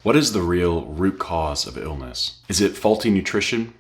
What is the real root cause of illness? Is it faulty nutrition,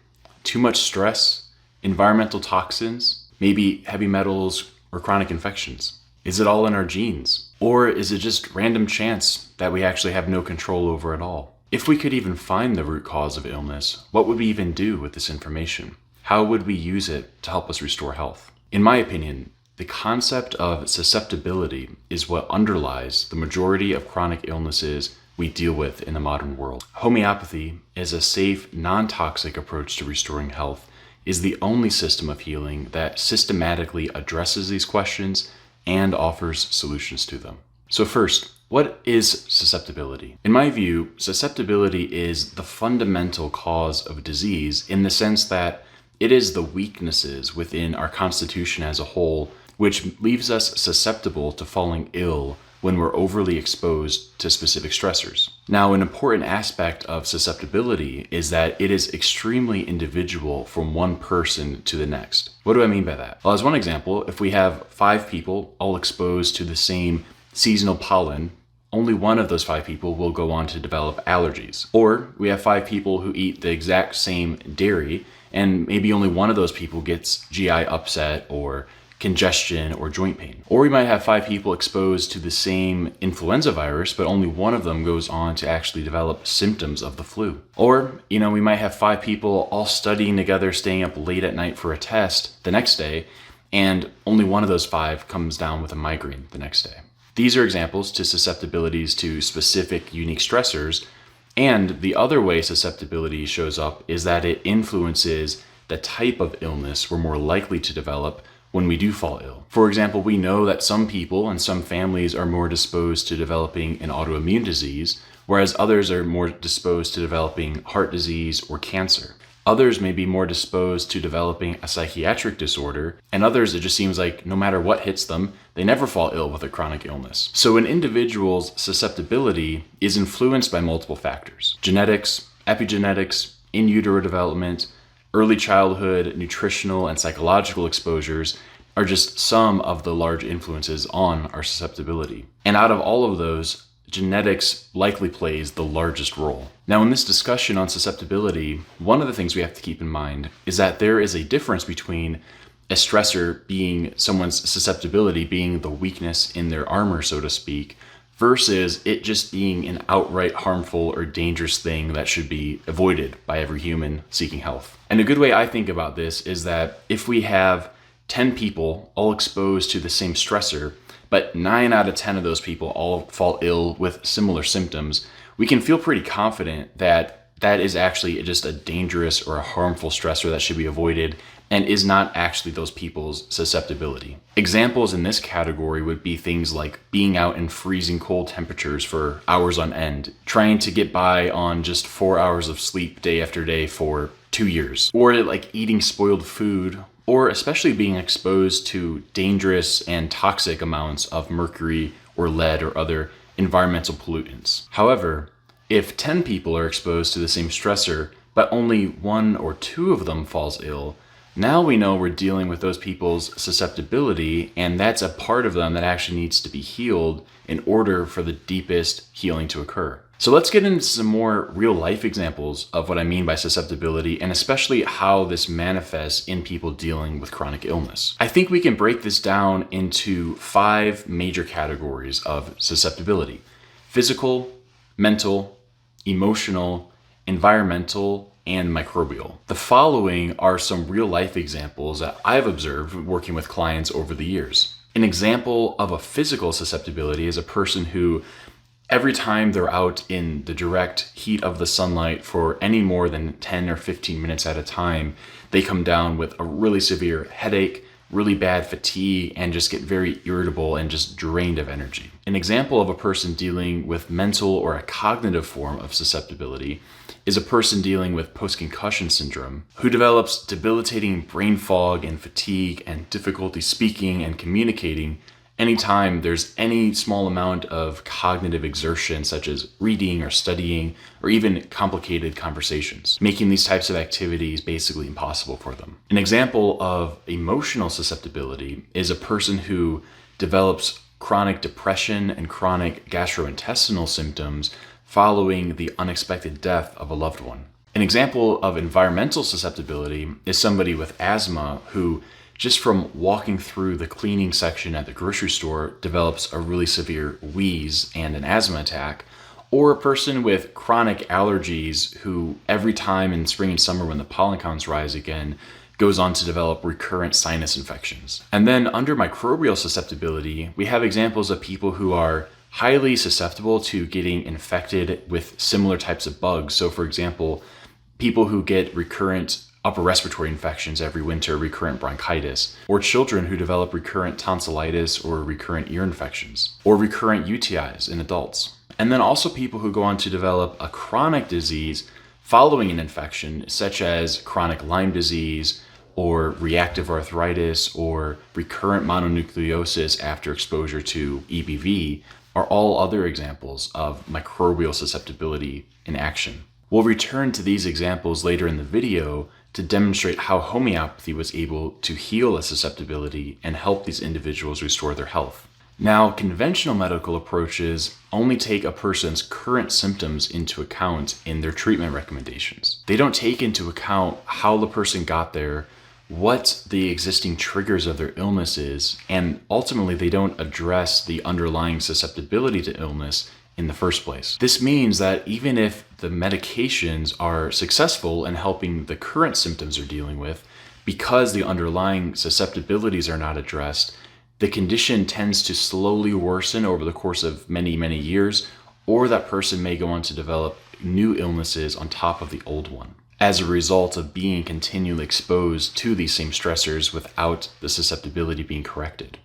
too much stress, environmental toxins, maybe heavy metals or chronic infections? Is it all in our genes? Or is it just random chance that we actually have no control over at all? If we could even find the root cause of illness, what would we even do with this information? How would we use it to help us restore health? In my opinion, the concept of susceptibility is what underlies the majority of chronic illnesses we deal with in the modern world. Homeopathy is a safe, non-toxic approach to restoring health, is the only system of healing that systematically addresses these questions and offers solutions to them. So first, what is susceptibility? In my view, susceptibility is the fundamental cause of disease in the sense that it is the weaknesses within our constitution as a whole which leaves us susceptible to falling ill when we're overly exposed to specific stressors. Now, an important aspect of susceptibility is that it is extremely individual from one person to the next. What do I mean by that? Well, as one example, if we have 5 people all exposed to the same seasonal pollen, only one of those 5 people will go on to develop allergies. Or we have 5 people who eat the exact same dairy, and maybe only one of those people gets GI upset or congestion or joint pain. Or we might have 5 people exposed to the same influenza virus, but only one of them goes on to actually develop symptoms of the flu. Or, we might have 5 people all studying together, staying up late at night for a test the next day, and only one of those 5 comes down with a migraine the next day. These are examples to susceptibilities to specific unique stressors. And the other way susceptibility shows up is that it influences the type of illness we're more likely to develop when we do fall ill. For example, we know that some people and some families are more disposed to developing an autoimmune disease, whereas others are more disposed to developing heart disease or cancer. Others may be more disposed to developing a psychiatric disorder, and others it just seems like no matter what hits them, they never fall ill with a chronic illness. So an individual's susceptibility is influenced by multiple factors: genetics, epigenetics, in utero development, early childhood, nutritional, and psychological exposures are just some of the large influences on our susceptibility. And out of all of those, genetics likely plays the largest role. Now, in this discussion on susceptibility, one of the things we have to keep in mind is that there is a difference between a stressor being someone's susceptibility being the weakness in their armor, so to speak, versus it just being an outright harmful or dangerous thing that should be avoided by every human seeking health. And a good way I think about this is that if we have 10 people all exposed to the same stressor, but 9 out of 10 of those people all fall ill with similar symptoms, we can feel pretty confident that that is actually just a dangerous or a harmful stressor that should be avoided and is not actually those people's susceptibility. Examples in this category would be things like being out in freezing cold temperatures for hours on end, trying to get by on just 4 hours of sleep day after day for 2 years, or like eating spoiled food, or especially being exposed to dangerous and toxic amounts of mercury or lead or other environmental pollutants. However, if 10 people are exposed to the same stressor, but only 1 or 2 of them falls ill, now we know we're dealing with those people's susceptibility, and that's a part of them that actually needs to be healed in order for the deepest healing to occur. So let's get into some more real life examples of what I mean by susceptibility, and especially how this manifests in people dealing with chronic illness. I think we can break this down into 5 major categories of susceptibility: physical, mental, emotional, environmental, and microbial. The following are some real life examples that I've observed working with clients over the years. An example of a physical susceptibility is a person who every time they're out in the direct heat of the sunlight for any more than 10 or 15 minutes at a time, they come down with a really severe headache, really bad fatigue, and just get very irritable and just drained of energy. An example of a person dealing with mental or a cognitive form of susceptibility is a person dealing with post-concussion syndrome who develops debilitating brain fog and fatigue and difficulty speaking and communicating anytime there's any small amount of cognitive exertion, such as reading or studying or even complicated conversations, making these types of activities basically impossible for them. An example of emotional susceptibility is a person who develops chronic depression and chronic gastrointestinal symptoms following the unexpected death of a loved one. An example of environmental susceptibility is somebody with asthma who, just from walking through the cleaning section at the grocery store, develops a really severe wheeze and an asthma attack, or a person with chronic allergies who, every time in spring and summer when the pollen counts rise again, goes on to develop recurrent sinus infections. And then under microbial susceptibility, we have examples of people who are highly susceptible to getting infected with similar types of bugs. So for example, people who get recurrent upper respiratory infections every winter, recurrent bronchitis, or children who develop recurrent tonsillitis or recurrent ear infections, or recurrent UTIs in adults. And then also people who go on to develop a chronic disease following an infection, such as chronic Lyme disease, or reactive arthritis, or recurrent mononucleosis after exposure to EBV, are all other examples of microbial susceptibility in action. We'll return to these examples later in the video to demonstrate how homeopathy was able to heal a susceptibility and help these individuals restore their health. Now, conventional medical approaches only take a person's current symptoms into account in their treatment recommendations. They don't take into account how the person got there, what the existing triggers of their illness is, and ultimately they don't address the underlying susceptibility to illness in the first place. This means that even if the medications are successful in helping the current symptoms they're dealing with, because the underlying susceptibilities are not addressed, the condition tends to slowly worsen over the course of many, many years, or that person may go on to develop new illnesses on top of the old one, as a result of being continually exposed to these same stressors without the susceptibility being corrected.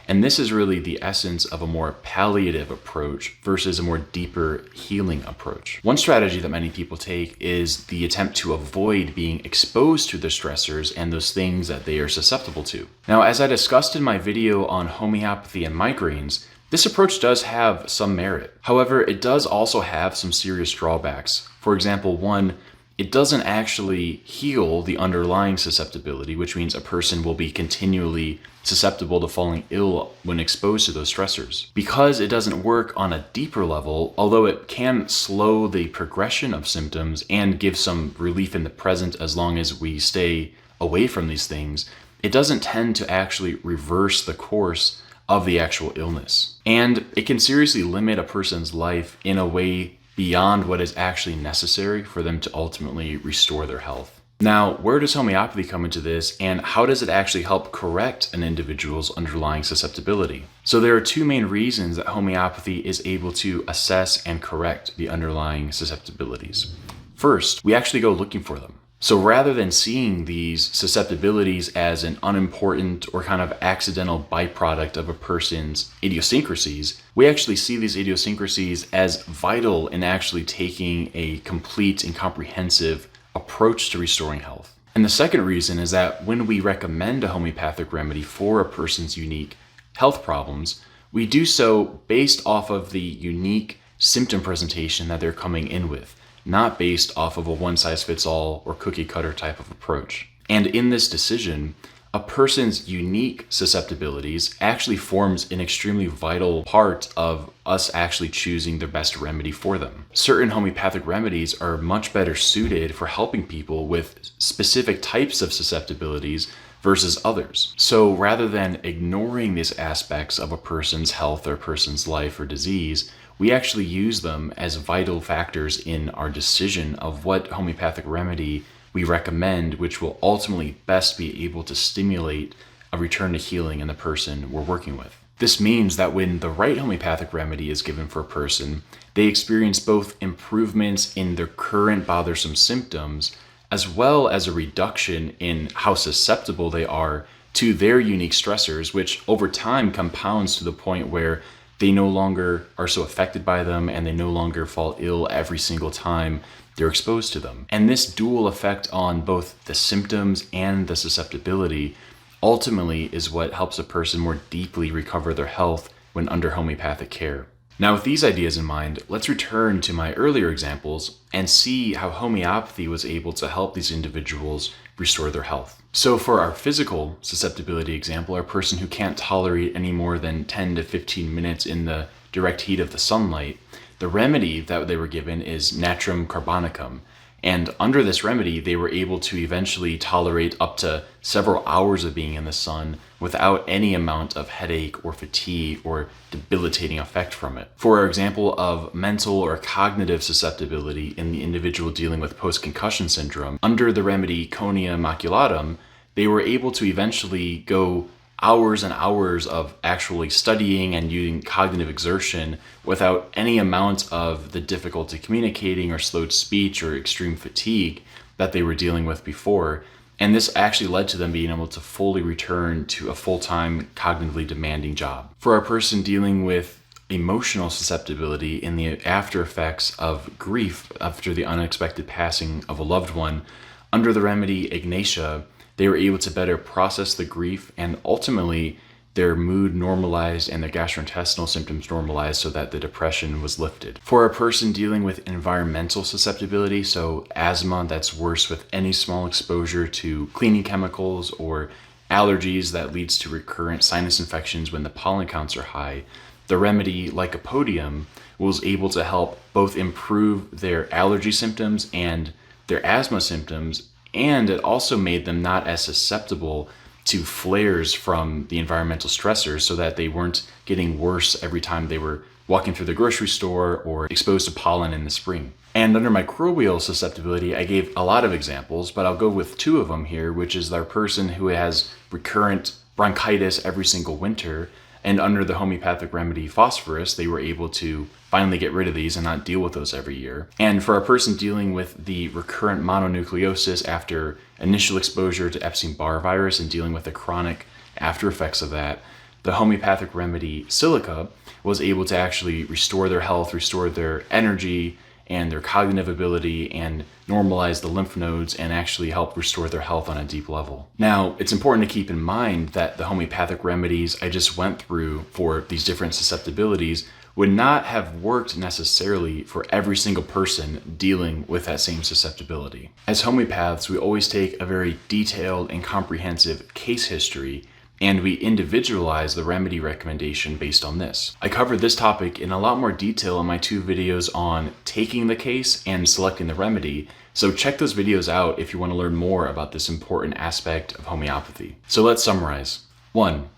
And this is really the essence of a more palliative approach versus a more deeper healing approach. One strategy that many people take is the attempt to avoid being exposed to the stressors and those things that they are susceptible to. Now, as I discussed in my video on homeopathy and migraines, this approach does have some merit. However, it does also have some serious drawbacks. For example, one, it doesn't actually heal the underlying susceptibility, which means a person will be continually susceptible to falling ill when exposed to those stressors. Because it doesn't work on a deeper level, although it can slow the progression of symptoms and give some relief in the present as long as we stay away from these things, it doesn't tend to actually reverse the course of the actual illness. And it can seriously limit a person's life in a way beyond what is actually necessary for them to ultimately restore their health. Now, where does homeopathy come into this, and how does it actually help correct an individual's underlying susceptibility? So there are two main reasons that homeopathy is able to assess and correct the underlying susceptibilities. First, we actually go looking for them. So rather than seeing these susceptibilities as an unimportant or kind of accidental byproduct of a person's idiosyncrasies, we actually see these idiosyncrasies as vital in actually taking a complete and comprehensive approach to restoring health. And the second reason is that when we recommend a homeopathic remedy for a person's unique health problems, we do so based off of the unique symptom presentation that they're coming in with, not based off of a one-size-fits-all or cookie-cutter type of approach. And in this decision, a person's unique susceptibilities actually forms an extremely vital part of us actually choosing the best remedy for them. Certain homeopathic remedies are much better suited for helping people with specific types of susceptibilities versus others. So rather than ignoring these aspects of a person's health or a person's life or disease, we actually use them as vital factors in our decision of what homeopathic remedy we recommend, which will ultimately best be able to stimulate a return to healing in the person we're working with. This means that when the right homeopathic remedy is given for a person, they experience both improvements in their current bothersome symptoms, as well as a reduction in how susceptible they are to their unique stressors, which over time compounds to the point where they no longer are so affected by them and they no longer fall ill every single time they're exposed to them. And this dual effect on both the symptoms and the susceptibility ultimately is what helps a person more deeply recover their health when under homeopathic care. Now, with these ideas in mind, let's return to my earlier examples and see how homeopathy was able to help these individuals restore their health. So for our physical susceptibility example, a person who can't tolerate any more than 10 to 15 minutes in the direct heat of the sunlight, The remedy that they were given is natrum carbonicum. And under this remedy, they were able to eventually tolerate up to several hours of being in the sun without any amount of headache or fatigue or debilitating effect from it. For example of mental or cognitive susceptibility in the individual dealing with post-concussion syndrome, under the remedy conia maculatum, they were able to eventually go hours and hours of actually studying and using cognitive exertion without any amount of the difficulty communicating or slowed speech or extreme fatigue that they were dealing with before. And this actually led to them being able to fully return to a full-time, cognitively demanding job. For a person dealing with emotional susceptibility in the after effects of grief after the unexpected passing of a loved one, under the remedy Ignatia, they were able to better process the grief, and ultimately their mood normalized and their gastrointestinal symptoms normalized so that the depression was lifted. For a person dealing with environmental susceptibility, so asthma that's worse with any small exposure to cleaning chemicals or allergies that leads to recurrent sinus infections when the pollen counts are high, the remedy Lycopodium was able to help both improve their allergy symptoms and their asthma symptoms, and it also made them not as susceptible to flares from the environmental stressors so that they weren't getting worse every time they were walking through the grocery store or exposed to pollen in the spring. And under microbial susceptibility, I gave a lot of examples, but I'll go with two of them here, which is our person who has recurrent bronchitis every single winter. And under the homeopathic remedy phosphorus, they were able to finally get rid of these and not deal with those every year. And for a person dealing with the recurrent mononucleosis after initial exposure to Epstein-Barr virus and dealing with the chronic after effects of that, the homeopathic remedy silica was able to actually restore their health, restore their energy and their cognitive ability, and normalize the lymph nodes and actually help restore their health on a deep level. Now, it's important to keep in mind that the homeopathic remedies I just went through for these different susceptibilities would not have worked necessarily for every single person dealing with that same susceptibility. As homeopaths, we always take a very detailed and comprehensive case history, and we individualize the remedy recommendation based on this. I covered this topic in a lot more detail in my two videos on taking the case and selecting the remedy, so check those videos out if you want to learn more about this important aspect of homeopathy. So let's summarize. 1.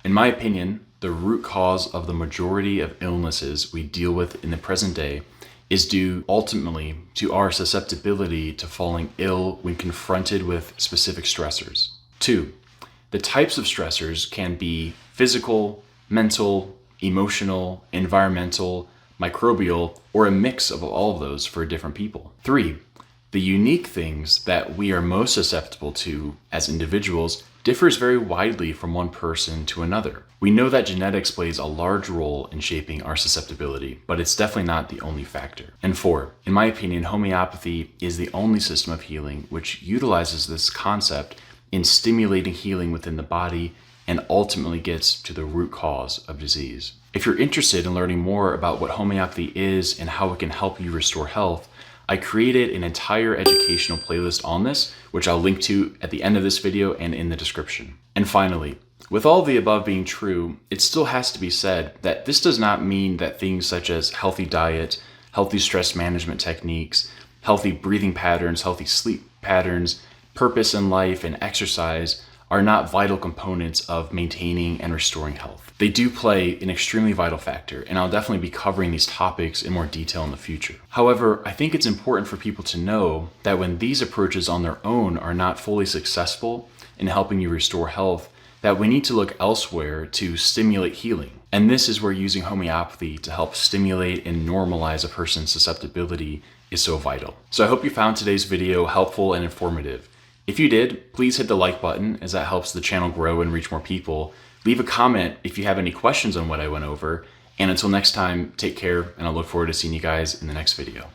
In my opinion, the root cause of the majority of illnesses we deal with in the present day is due ultimately to our susceptibility to falling ill when confronted with specific stressors. 2. The types of stressors can be physical, mental, emotional, environmental, microbial, or a mix of all of those for different people. 3. The unique things that we are most susceptible to as individuals differs very widely from one person to another. We know that genetics plays a large role in shaping our susceptibility, but it's definitely not the only factor. And 4, in my opinion, homeopathy is the only system of healing which utilizes this concept in stimulating healing within the body and ultimately gets to the root cause of disease. If you're interested in learning more about what homeopathy is and how it can help you restore health, I created an entire educational playlist on this, which I'll link to at the end of this video and in the description. And finally, with all of the above being true, it still has to be said that this does not mean that things such as healthy diet, healthy stress management techniques, healthy breathing patterns, healthy sleep patterns, purpose in life, and exercise are not vital components of maintaining and restoring health. They do play an extremely vital factor, and I'll definitely be covering these topics in more detail in the future. However, I think it's important for people to know that when these approaches on their own are not fully successful in helping you restore health, that we need to look elsewhere to stimulate healing. And this is where using homeopathy to help stimulate and normalize a person's susceptibility is so vital. So I hope you found today's video helpful and informative. If you did, please hit the like button as that helps the channel grow and reach more people. Leave a comment if you have any questions on what I went over. And until next time, take care, and I look forward to seeing you guys in the next video.